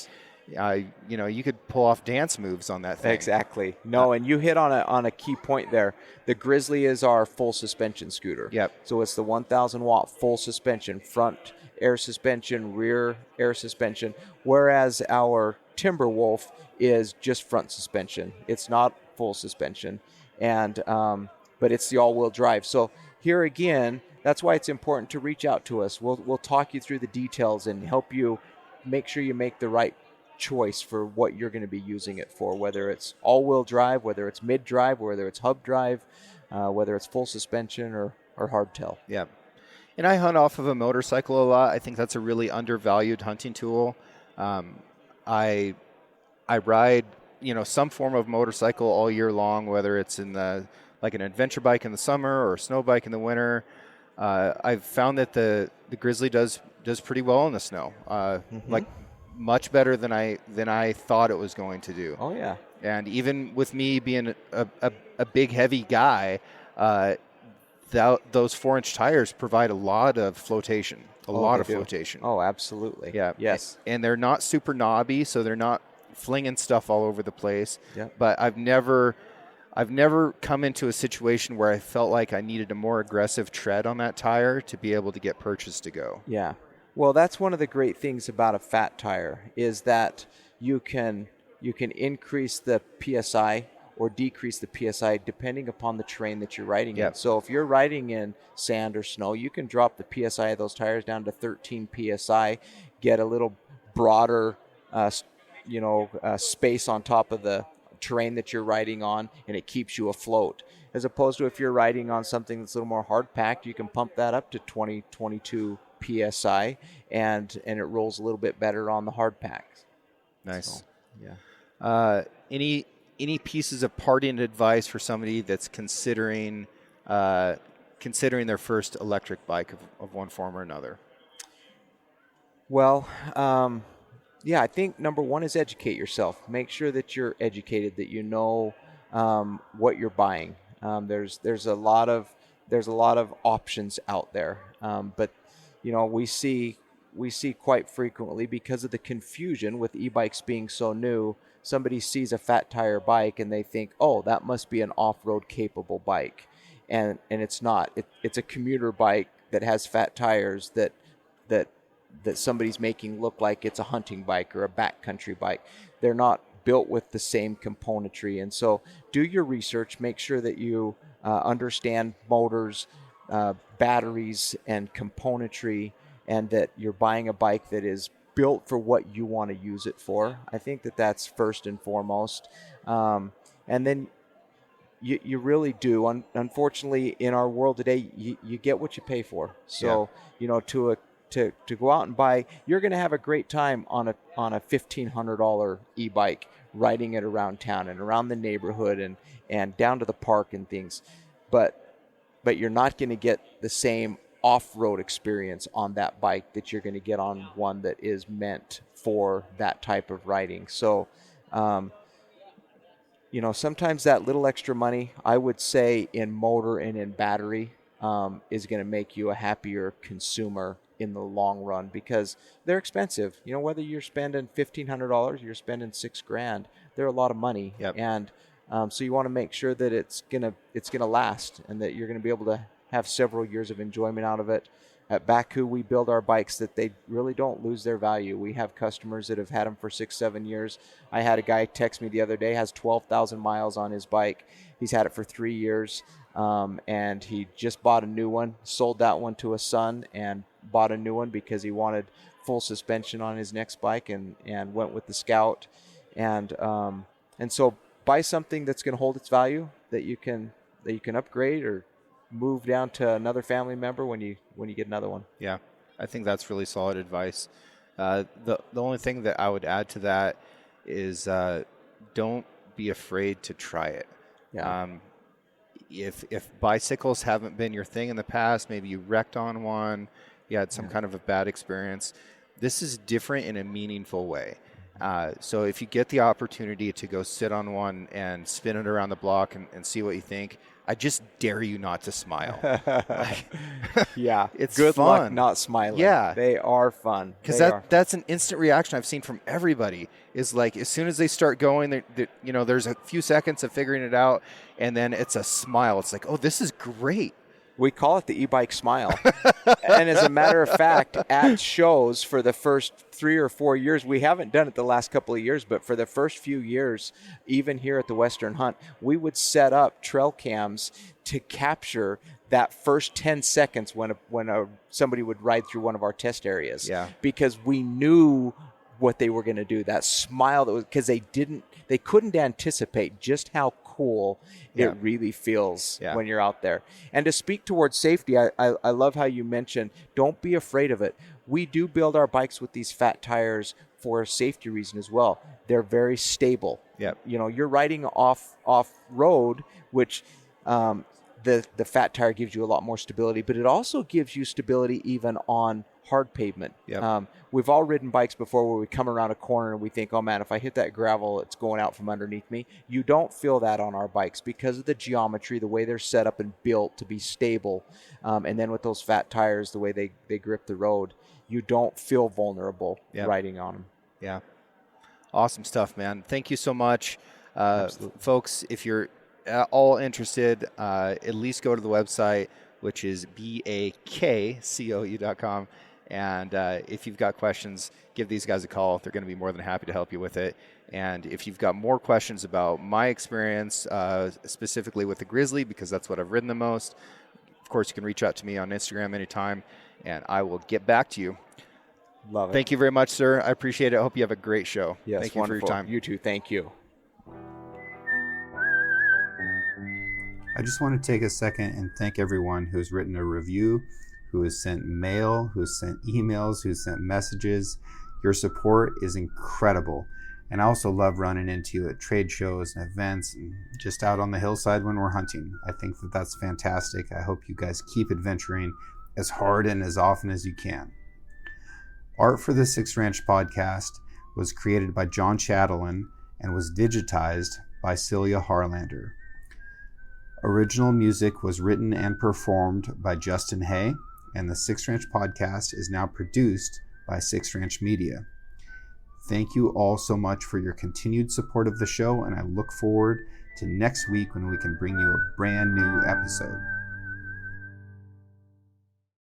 you could pull off dance moves on that thing. Exactly. No, and you hit on a key point there. The Grizzly is our full suspension scooter. Yep. So it's the 1,000-watt full suspension, front air suspension, rear air suspension, whereas our Timberwolf is just front suspension. It's not full suspension, and but it's the all-wheel drive. So here again, that's why it's important to reach out to us. We'll talk you through the details and help you make sure you make the right choice for what you're going to be using it for, whether it's all-wheel drive, whether it's mid-drive, whether it's hub drive, whether it's full suspension or hardtail. Yeah. And I hunt off of a motorcycle a lot. I think that's a really undervalued hunting tool. I ride, some form of motorcycle all year long, whether it's in like an adventure bike in the summer or a snow bike in the winter. I've found that the Grizzly does pretty well in the snow. Like much better than I thought it was going to do. Oh yeah. And even with me being a big heavy guy, those 4-inch tires provide a lot of flotation. Flotation. Oh, absolutely. Yeah. Yes. And they're not super knobby, so they're not flinging stuff all over the place. Yeah. But I've never come into a situation where I felt like I needed a more aggressive tread on that tire to be able to get purchased to go. Yeah. Well, that's one of the great things about a fat tire is that you can increase the PSI or decrease the PSI depending upon the terrain that you're riding in. So if you're riding in sand or snow, you can drop the PSI of those tires down to 13 PSI, get a little broader space on top of the terrain that you're riding on, and it keeps you afloat. As opposed to if you're riding on something that's a little more hard packed, you can pump that up to 20, 22 PSI, and it rolls a little bit better on the hard packs. Nice. So, yeah. Any pieces of parting advice for somebody that's considering their first electric bike of one form or another? Well, I think number one is educate yourself. Make sure that you're educated, that you know what you're buying. There's a lot of options out there, but we see quite frequently, because of the confusion with e-bikes being so new, somebody sees a fat tire bike and they think, oh, that must be an off-road capable bike, and it's not. It's a commuter bike that has fat tires that somebody's making look like it's a hunting bike or a backcountry bike. They're not built with the same componentry, and so do your research. Make sure that you understand motors, batteries, and componentry, and that you're buying a bike that is built for what you want to use it for. I think that's first and foremost. And then you really do. Unfortunately, in our world today, you get what you pay for. So, to go out and buy, you're going to have a great time on a $1,500 e-bike, riding it around town and around the neighborhood and down to the park and things. But you're not going to get the same off-road experience on that bike that you're going to get on one that is meant for that type of riding. So sometimes that little extra money, I would say, in motor and in battery, is going to make you a happier consumer in the long run, because they're expensive. Whether you're spending $1,500, you're spending $6,000, they're a lot of money. Yep. And so you want to make sure that it's gonna last, and that you're going to be able to have several years of enjoyment out of it. At Bakcou, we build our bikes that they really don't lose their value. We have customers that have had them for 6-7 years. I had a guy text me the other day, has 12,000 miles on his bike. He's had it for 3 years, and he just bought a new one, sold that one to a son, and bought a new one because he wanted full suspension on his next bike, and went with the Scout. And so buy something that's going to hold its value, that you can upgrade or move down to another family member when you get another one. Yeah, I think that's really solid advice. The only thing that I would add to that is don't be afraid to try it. Yeah. If bicycles haven't been your thing in the past, maybe you wrecked on one, you had some kind of a bad experience, this is different in a meaningful way. So if you get the opportunity to go sit on one and spin it around the block and see what you think, I just dare you not to smile. Yeah, it's good fun. luck not smiling. Yeah, they are fun. Because that's an instant reaction I've seen from everybody. Is like as soon as they start going, there's a few seconds of figuring it out, and then it's a smile. It's like, oh, this is great. We call it the e-bike smile. And as a matter of fact, at shows for the first 3 or 4 years, we haven't done it the last couple of years, but for the first few years, even here at the Western Hunt, we would set up trail cams to capture that first 10 seconds when somebody would ride through one of our test areas. Yeah. Because we knew what they were going to do. That smile, because they couldn't anticipate just how cool it really feels when you're out there. And to speak towards safety, I love how you mentioned, don't be afraid of it. We do build our bikes with these fat tires for a safety reason as well. They're very stable. Yep. You're riding off road, which the fat tire gives you a lot more stability, but it also gives you stability even on hard pavement. Yep. We've all ridden bikes before where we come around a corner and we think, oh man, if I hit that gravel, it's going out from underneath me. You don't feel that on our bikes because of the geometry, the way they're set up and built to be stable. And then with those fat tires, the way they grip the road, you don't feel vulnerable riding on them. Yeah. Awesome stuff, man. Thank you so much. Folks, if you're all interested, at least go to the website, which is bakcou.com. And if you've got questions, give these guys a call. They're going to be more than happy to help you with it. And if you've got more questions about my experience, specifically with the Grizzly, because that's what I've ridden the most, of course, you can reach out to me on Instagram anytime, and I will get back to you. Love it. Thank you very much, sir. I appreciate it. I hope you have a great show. Yes, Thank you wonderful. for your time. You too. Thank you. I just want to take a second and thank everyone who's written a review, who has sent mail, who has sent emails, who has sent messages. Your support is incredible. And I also love running into you at trade shows and events and just out on the hillside when we're hunting. I think that that's fantastic. I hope you guys keep adventuring as hard and as often as you can. Art for the Six Ranch podcast was created by John Chatelain and was digitized by Celia Harlander. Original music was written and performed by Justin Hay, and the Six Ranch podcast is now produced by Six Ranch Media. Thank you all so much for your continued support of the show, and I look forward to next week when we can bring you a brand new episode.